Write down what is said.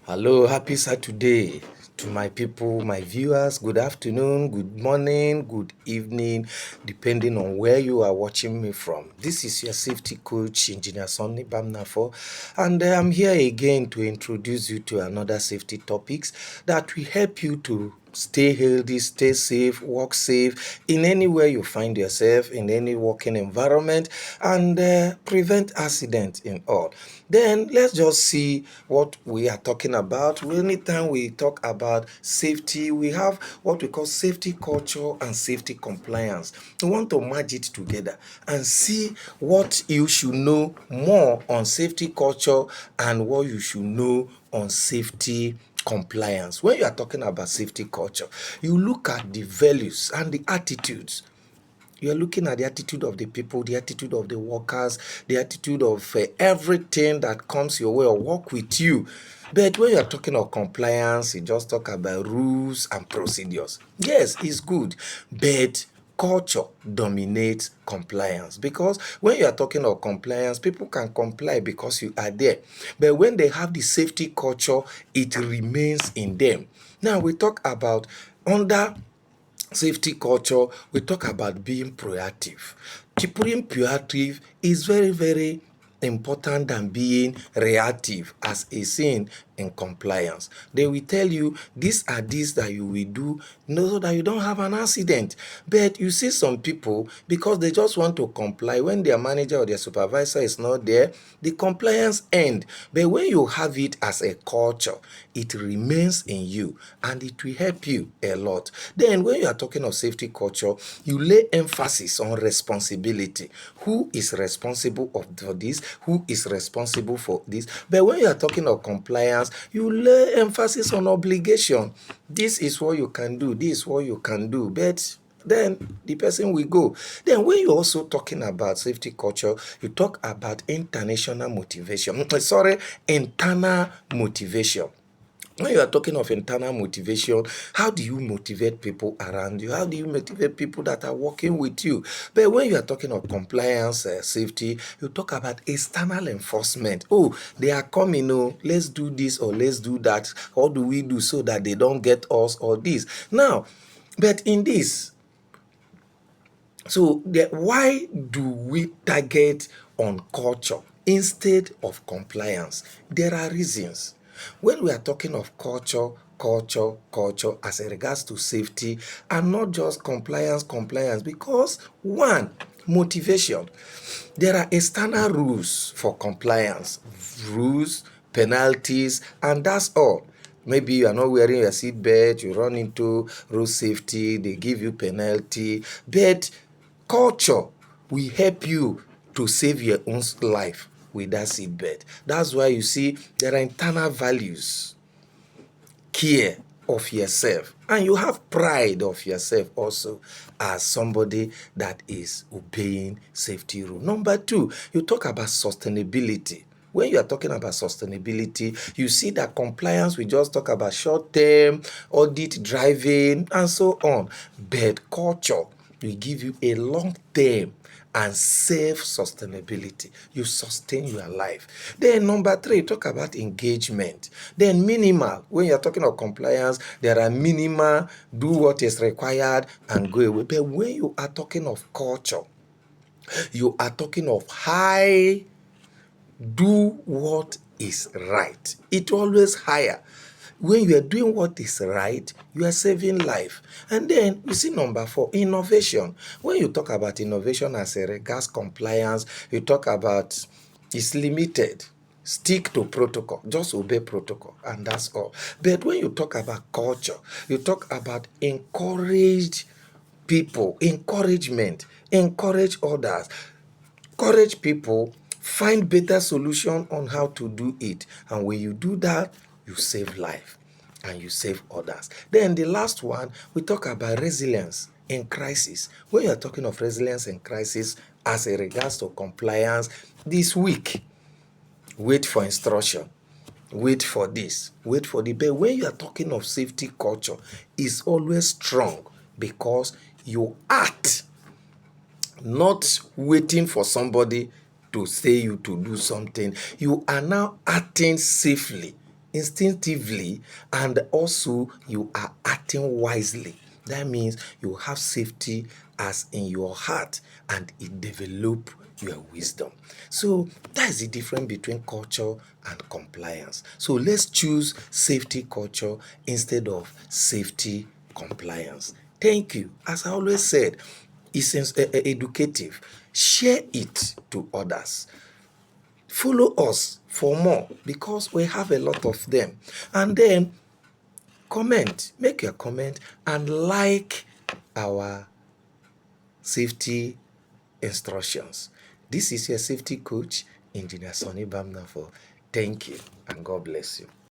Hello, happy Saturday to my people, my viewers. Good afternoon, good morning, good evening, depending on where you are watching me from. This is your safety coach, Engineer Sonny Bamnafor, and I'm here again to introduce you to another safety topics that will help you to stay healthy, stay safe, work safe in anywhere you find yourself, in any working environment, and prevent accident in all. Then let's just see what we are talking about. Anytime we talk about safety, we have what we call safety culture and safety compliance. We want to merge it together and see what you should know more on safety culture and what you should know on safety compliance. When you are talking about safety culture, you look at the values and the attitudes. You're looking at the attitude of the people, the attitude of the workers, the attitude of everything that comes your way or work with you. But when you're talking of compliance, you just talk about rules and procedures. Yes, it's good, but culture dominates compliance, because when you are talking of compliance, people can comply because you are there. But when they have the safety culture, it remains in them. Now we talk about under safety culture, we talk about being proactive. Being proactive is very, very important than being reactive, as is seen in compliance. They will tell you these are these that you will do so that you don't have an accident. But you see some people, because they just want to comply, when their manager or their supervisor is not there, the compliance end. But when you have it as a culture, it remains in you and it will help you a lot. Then when you are talking of safety culture, you lay emphasis on responsibility. Who is responsible for this? Who is responsible for this? But when you are talking of compliance, you lay emphasis on obligation. This is what you can do. This is what you can do. But then the person will go. Then when you're also talking about safety culture, you talk about internal motivation. Internal motivation. When you are talking of internal motivation, how do you motivate people around you? How do you motivate people that are working with you? But when you are talking of compliance, safety, you talk about external enforcement. Oh, they are coming, oh, let's do this or let's do that. What do we do so that they don't get us or this? Now, but in this, why do we target on culture instead of compliance? There are reasons. When we are talking of culture as it regards to safety, and not just compliance, because one, motivation. There are external rules for compliance, rules, penalties, and that's all. Maybe you are not wearing your seat belt, you run into road safety, they give you penalty. But culture will help you to save your own life with that seat belt. That's why you see there are internal values, care of yourself, and you have pride of yourself also as somebody that is obeying safety rule. Number two, you talk about sustainability. When you are talking about sustainability, you see that compliance, we just talk about short-term, audit driving, and so on. But culture will give you a long-term and self-sustainability. You sustain your life. Then number three, talk about engagement. Then minimal. When you're talking of compliance, there are minimal, do what is required and go away. But when you are talking of culture, you are talking of high, do what is right. It always higher. When you are doing what is right, you are saving life. And then you see number four, innovation. When you talk about innovation as a regards compliance, you talk about it's limited. Stick to protocol, just obey protocol, and that's all. But when you talk about culture, you talk about encourage people, encouragement, encourage others, encourage people, find better solution on how to do it. And when you do that, you save life and you save others. Then the last one, we talk about resilience in crisis. When you're talking of resilience in crisis as a regards to compliance, this week, wait for instruction. Wait for this, wait for the but when you are talking of safety culture, is always strong because you act, not waiting for somebody to say you to do something. You are now acting safely instinctively, and also you are acting wisely. That means you have safety as in your heart, and it develop your wisdom. So that is the difference between culture and compliance. So let's choose safety culture instead of safety compliance. Thank you. As I always said, it's educative. Share it to others. Follow us for more because we have a lot of them. And then comment, make your comment and like our safety instructions. This is your safety coach, Engineer Sonny Bamnafor. Thank you and God bless you.